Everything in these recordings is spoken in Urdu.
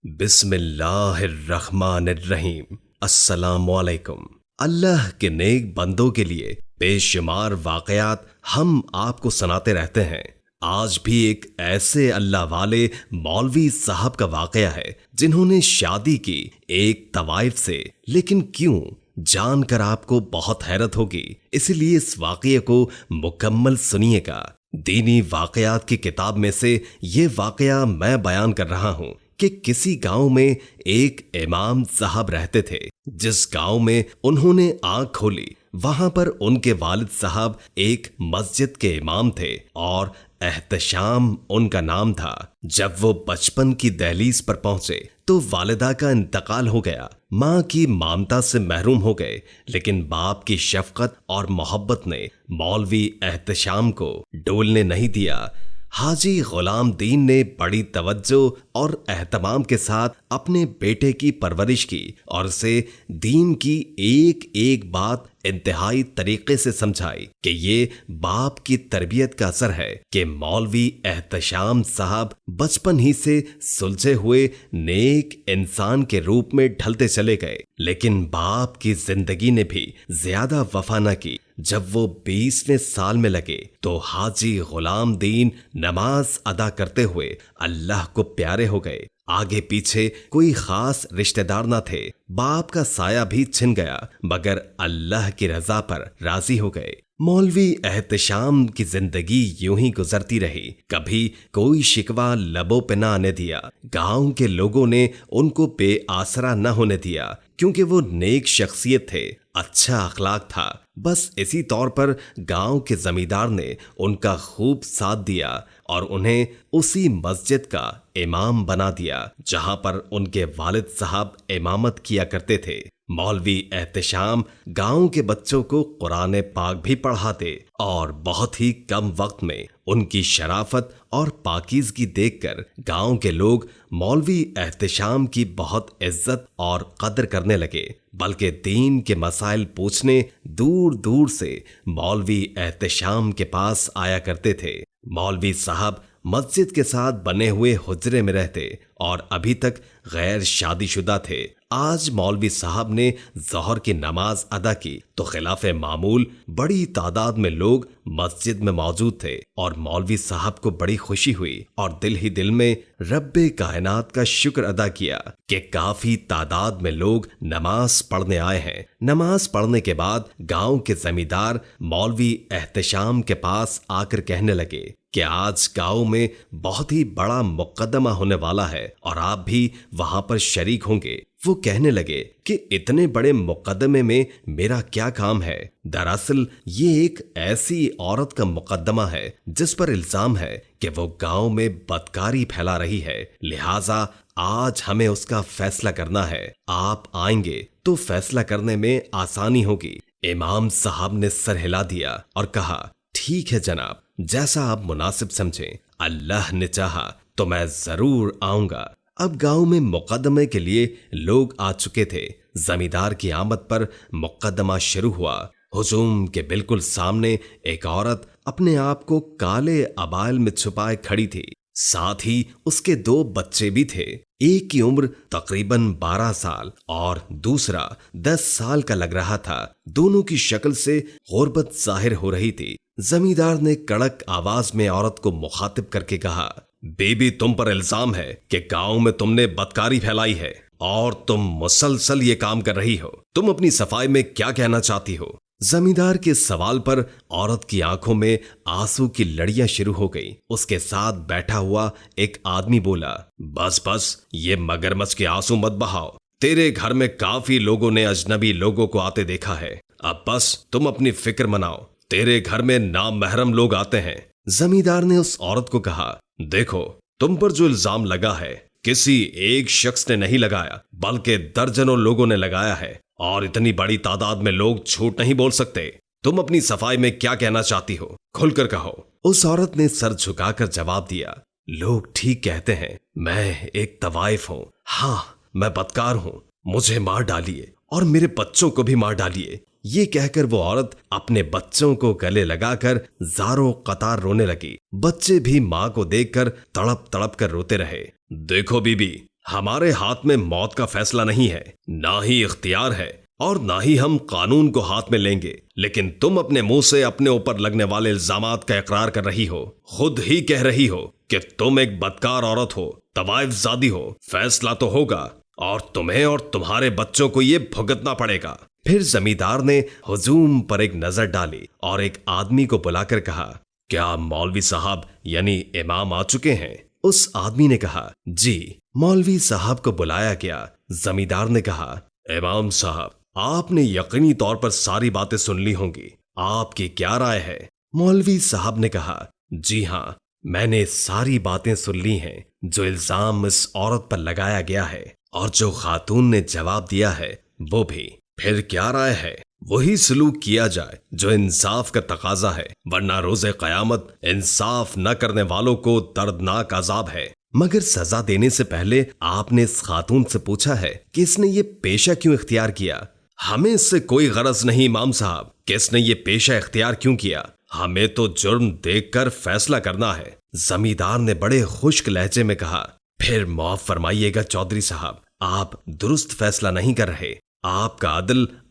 بسم اللہ الرحمن الرحیم۔ السلام علیکم۔ اللہ کے نیک بندوں کے لیے بے شمار واقعات ہم آپ کو سناتے رہتے ہیں۔ آج بھی ایک ایسے اللہ والے مولوی صاحب کا واقعہ ہے جنہوں نے شادی کی ایک طوائف سے، لیکن کیوں جان کر آپ کو بہت حیرت ہوگی، اسی لیے اس واقعے کو مکمل سنیے گا۔ دینی واقعات کی کتاب میں سے یہ واقعہ میں بیان کر رہا ہوں کہ کسی گاؤں میں ایک امام صاحب رہتے تھے۔ جس گاؤں میں انہوں نے آنکھ کھولی، وہاں پر ان کے والد صاحب ایک مسجد کے امام تھے اور احتشام ان کا نام تھا۔ جب وہ بچپن کی دہلیز پر پہنچے تو والدہ کا انتقال ہو گیا۔ ماں کی مامتا سے محروم ہو گئے، لیکن باپ کی شفقت اور محبت نے مولوی احتشام کو ڈولنے نہیں دیا۔ حاجی غلام دین نے بڑی توجہ اور اہتمام کے ساتھ اپنے بیٹے کی پرورش کی اور اسے دین کی ایک ایک بات انتہائی طریقے سے سمجھائی کہ یہ باپ کی تربیت کا اثر ہے کہ مولوی احتشام صاحب بچپن ہی سے سلجھے ہوئے نیک انسان کے روپ میں ڈھلتے چلے گئے۔ لیکن باپ کی زندگی نے بھی زیادہ وفا نہ کی۔ جب وہ 20ویں سال میں لگے تو حاجی غلام دین نماز ادا کرتے ہوئے اللہ کو پیارے ہو گئے۔ آگے پیچھے کوئی خاص رشتہ دار نہ تھے۔ باپ کا سایہ بھی چھن گیا، مگر اللہ کی رضا پر راضی ہو گئے۔ مولوی احتشام کی زندگی یوں ہی گزرتی رہی، کبھی کوئی شکوہ لبوں پہ نہ آنے دیا۔ گاؤں کے لوگوں نے ان کو بے آسرا نہ ہونے دیا، کیونکہ وہ نیک شخصیت تھے، اچھا اخلاق تھا۔ بس اسی طور پر گاؤں کے زمیندار نے ان کا خوب ساتھ دیا اور انہیں اسی مسجد کا امام بنا دیا جہاں پر ان کے والد صاحب امامت کیا کرتے تھے۔ مولوی احتشام گاؤں کے بچوں کو قرآن پاک بھی پڑھاتے اور بہت ہی کم وقت میں ان کی شرافت اور پاکیزگی دیکھ کر گاؤں کے لوگ مولوی احتشام کی بہت عزت اور قدر کرنے لگے، بلکہ دین کے مسائل پوچھنے دور دور سے مولوی احتشام کے پاس آیا کرتے تھے۔ مولوی صاحب مسجد کے ساتھ بنے ہوئے حجرے میں رہتے اور ابھی تک غیر شادی شدہ تھے۔ آج مولوی صاحب نے ظہر کی نماز ادا کی تو خلاف معمول بڑی تعداد میں لوگ مسجد میں موجود تھے اور مولوی صاحب کو بڑی خوشی ہوئی اور دل ہی دل میں رب کائنات کا شکر ادا کیا کہ کافی تعداد میں لوگ نماز پڑھنے آئے ہیں۔ نماز پڑھنے کے بعد گاؤں کے زمیندار مولوی احتشام کے پاس آ کر کہنے لگے کہ آج گاؤں میں بہت ہی بڑا مقدمہ ہونے والا ہے اور آپ بھی وہاں پر شریک ہوں گے۔ وہ کہنے لگے کہ اتنے بڑے مقدمے میں میرا کیا کام ہے؟ دراصل یہ ایک ایسی عورت کا مقدمہ ہے جس پر الزام ہے کہ وہ گاؤں میں بدکاری پھیلا رہی ہے، لہٰذا آج ہمیں اس کا فیصلہ کرنا ہے۔ آپ آئیں گے تو فیصلہ کرنے میں آسانی ہوگی۔ امام صاحب نے سر ہلا دیا اور کہا، ٹھیک ہے جناب، جیسا آپ مناسب سمجھیں، اللہ نے چاہا تو میں ضرور آؤں گا۔ اب گاؤں میں مقدمے کے لیے لوگ آ چکے تھے۔ زمیندار کی آمد پر مقدمہ شروع ہوا۔ ہجوم کے بالکل سامنے ایک عورت اپنے آپ کو کالے عبائل میں چھپائے کھڑی تھی، ساتھ ہی اس کے 2 بچے بھی تھے۔ ایک کی عمر تقریباً 12 سال اور دوسرا 10 سال کا لگ رہا تھا۔ دونوں کی شکل سے غربت ظاہر ہو رہی تھی۔ زمیندار نے کڑک آواز میں عورت کو مخاطب کر کے کہا، بی بی، تم پر الزام ہے کہ گاؤں میں تم نے بدکاری پھیلائی ہے اور تم مسلسل یہ کام کر رہی ہو۔ تم اپنی صفائی میں کیا کہنا چاہتی ہو؟ زمیندار کے سوال پر عورت کی آنکھوں میں آنسو کی لڑیاں شروع ہو گئی۔ اس کے ساتھ بیٹھا ہوا ایک آدمی بولا، بس بس، یہ مگرمچھ کے آنسو مت بہاؤ۔ تیرے گھر میں کافی لوگوں نے اجنبی لوگوں کو آتے دیکھا ہے، اب بس تم اپنی فکر مناؤ، تیرے گھر میں نامحرم لوگ آتے ہیں۔ زمیندار نے اس عورت کو کہا، دیکھو، تم پر جو الزام لگا ہے کسی ایک شخص نے نہیں لگایا، بلکہ درجنوں لوگوں نے لگایا ہے، اور اتنی بڑی تعداد میں لوگ جھوٹ نہیں بول سکتے۔ تم اپنی صفائی میں کیا کہنا چاہتی ہو؟ کھل کر کہو۔ اس عورت نے سر جھکا کر جواب دیا، لوگ ٹھیک کہتے ہیں، میں ایک طوائف ہوں، ہاں میں بدکار ہوں، مجھے مار ڈالیے اور میرے بچوں کو بھی مار ڈالیے۔ یہ کہہ کر وہ عورت اپنے بچوں کو گلے لگا کر زاروں قطار رونے لگی۔ بچے بھی ماں کو دیکھ کر تڑپ تڑپ کر روتے رہے۔ دیکھو بی بی، ہمارے ہاتھ میں موت کا فیصلہ نہیں ہے، نہ ہی اختیار ہے، اور نہ ہی ہم قانون کو ہاتھ میں لیں گے، لیکن تم اپنے منہ سے اپنے اوپر لگنے والے الزامات کا اقرار کر رہی ہو، خود ہی کہہ رہی ہو کہ تم ایک بدکار عورت ہو، طوائف زادی ہو، فیصلہ تو ہوگا اور تمہیں اور تمہارے بچوں کو یہ بھگتنا پڑے گا۔ پھر زمیندار نے ہجوم پر ایک نظر ڈالی اور ایک آدمی کو بلا کر کہا، کیا مولوی صاحب یعنی امام آ چکے ہیں؟ اس آدمی نے کہا، جی۔ مولوی صاحب کو بلایا گیا۔ زمیندار نے کہا، امام صاحب، آپ نے یقینی طور پر ساری باتیں سن لی ہوں گی، آپ کی کیا رائے ہے؟ مولوی صاحب نے کہا، جی ہاں، میں نے ساری باتیں سن لی ہیں جو الزام اس عورت پر لگایا گیا ہے، اور جو خاتون نے جواب دیا ہے وہ بھی۔ پھر کیا رائے ہے؟ وہی سلوک کیا جائے جو انصاف کا تقاضا ہے، ورنہ روز قیامت انصاف نہ کرنے والوں کو دردناک عذاب ہے۔ مگر سزا دینے سے پہلے آپ نے اس خاتون سے پوچھا ہے کہ اس نے یہ پیشہ کیوں اختیار کیا؟ ہمیں اس سے کوئی غرض نہیں امام صاحب کہ اس نے یہ پیشہ اختیار کیوں کیا، ہمیں تو جرم دیکھ کر فیصلہ کرنا ہے۔ زمیندار نے بڑے خشک لہجے میں کہا، پھر معاف فرمائیے گا چودھری صاحب، آپ درست فیصلہ نہیں کر رہے، آپ کا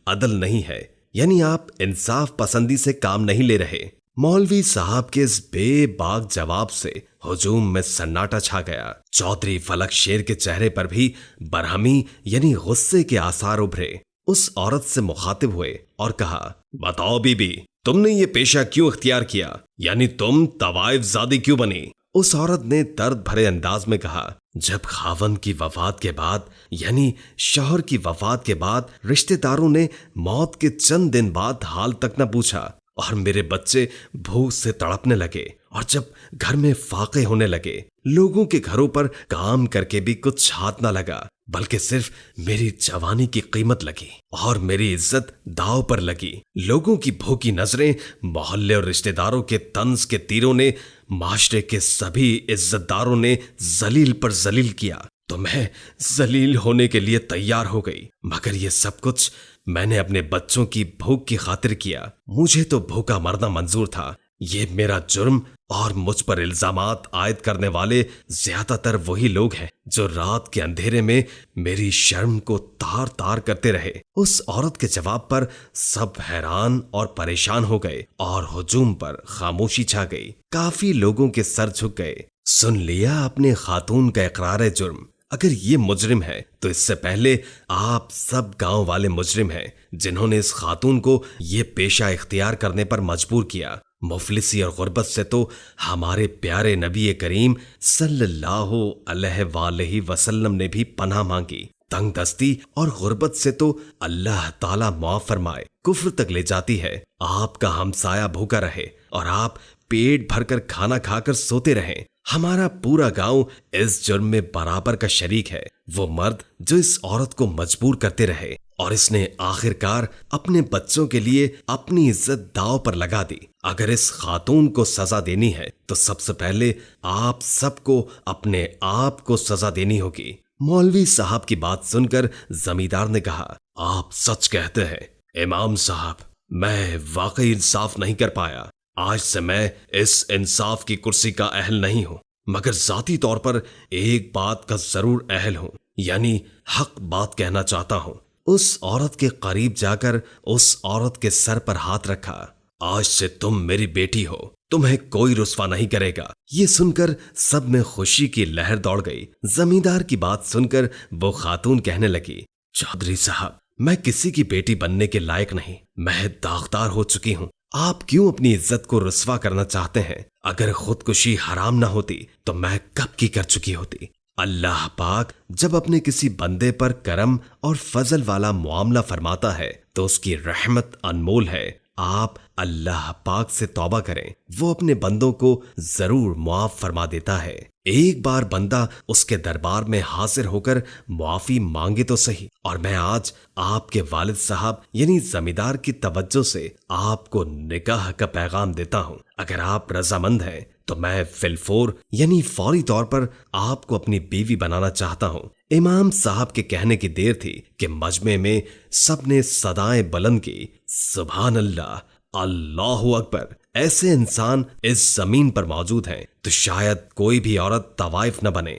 عدل نہیں ہے، یعنی آپ انصاف پسندی سے کام نہیں لے رہے۔ مولوی صاحب کے اس بے باک جواب سے ہجوم میں سناٹا چھا گیا۔ چودھری فلک شیر کے چہرے پر بھی برہمی یعنی غصے کے آثار ابھرے۔ اس عورت سے مخاطب ہوئے اور کہا، بتاؤ بی بی، تم نے یہ پیشہ کیوں اختیار کیا، یعنی تم طوائف زادی کیوں بنی؟ اس عورت نے درد بھرے انداز میں کہا، جب خاوند کی وفات کے بعد یعنی شوہر کی وفات کے بعد رشتہ داروں نے موت کے چند دن بعد حال تک نہ پوچھا، اور میرے بچے بھوک سے تڑپنے لگے، اور جب گھر میں فاقے ہونے لگے، لوگوں کے گھروں پر کام کر کے بھی کچھ ہاتھ نہ لگا، بلکہ صرف میری جوانی کی قیمت لگی اور میری عزت داؤ پر لگی۔ لوگوں کی بھوکی نظریں، محلے اور رشتہ داروں کے طنز کے تیروں نے، معاشرے کے سبھی عزت داروں نے ذلیل پر ذلیل کیا، تو میں ذلیل ہونے کے لیے تیار ہو گئی، مگر یہ سب کچھ میں نے اپنے بچوں کی بھوک کی خاطر کیا۔ مجھے تو بھوکا مرنا منظور تھا۔ یہ میرا جرم، اور مجھ پر الزامات عائد کرنے والے زیادہ تر وہی لوگ ہیں جو رات کے اندھیرے میں میری شرم کو تار تار کرتے رہے۔ اس عورت کے جواب پر سب حیران اور پریشان ہو گئے، اور ہجوم پر خاموشی چھا گئی۔ کافی لوگوں کے سر جھک گئے۔ سن لیا اپنے خاتون کا اقرار جرم۔ اگر یہ مجرم ہے تو اس سے پہلے آپ سب گاؤں والے مجرم ہیں جنہوں نے اس خاتون کو یہ پیشہ اختیار کرنے پر مجبور کیا۔ مفلسی اور غربت سے تو ہمارے پیارے نبی کریم صلی اللہ علیہ وآلہ وسلم نے بھی پناہ مانگی۔ تنگ دستی اور غربت سے تو اللہ تعالیٰ معاف فرمائے کفر تک لے جاتی ہے۔ آپ کا ہمسایہ بھوکا رہے اور آپ پیٹ بھر کر کھانا کھا کر سوتے رہیں۔ ہمارا پورا گاؤں اس جرم میں برابر کا شریک ہے۔ وہ مرد جو اس عورت کو مجبور کرتے رہے، اور اس نے آخرکار اپنے بچوں کے لیے اپنی عزت داؤ پر لگا دی۔ اگر اس خاتون کو سزا دینی ہے تو سب سے پہلے آپ سب کو اپنے آپ کو سزا دینی ہوگی۔ مولوی صاحب کی بات سن کر زمیندار نے کہا، آپ سچ کہتے ہیں امام صاحب، میں واقعی انصاف نہیں کر پایا۔ آج سے میں اس انصاف کی کرسی کا اہل نہیں ہوں، مگر ذاتی طور پر ایک بات کا ضرور اہل ہوں، یعنی حق بات کہنا چاہتا ہوں۔ اس عورت کے قریب جا کر اس عورت کے سر پر ہاتھ رکھا۔ آج سے تم میری بیٹی ہو، تمہیں کوئی رسوا نہیں کرے گا۔ یہ سن کر سب میں خوشی کی لہر دوڑ گئی۔ زمیندار کی بات سن کر وہ خاتون کہنے لگی، چودھری صاحب، میں کسی کی بیٹی بننے کے لائق نہیں، میں داغدار ہو چکی ہوں۔ آپ کیوں اپنی عزت کو رسوا کرنا چاہتے ہیں؟ اگر خودکشی حرام نہ ہوتی تو میں کب کی کر چکی ہوتی۔ اللہ پاک جب اپنے کسی بندے پر کرم اور فضل والا معاملہ فرماتا ہے تو اس کی رحمت انمول ہے۔ آپ اللہ پاک سے توبہ کریں، وہ اپنے بندوں کو ضرور معاف فرما دیتا ہے۔ ایک بار بندہ اس کے دربار میں حاضر ہو کر معافی مانگے تو صحیح۔ اور میں آج آپ کے والد صاحب یعنی زمیندار کی توجہ سے آپ کو نکاح کا پیغام دیتا ہوں۔ اگر آپ رضامند ہیں تو میں فلفور یعنی فوری طور پر آپ کو اپنی بیوی بنانا چاہتا ہوں۔ امام صاحب کے کہنے کی دیر تھی کہ مجمع میں سب نے صدائیں بلند کی، سبحان اللہ، اللہ اکبر۔ ایسے انسان اس زمین پر موجود ہیں تو شاید کوئی بھی عورت طوائف نہ بنے۔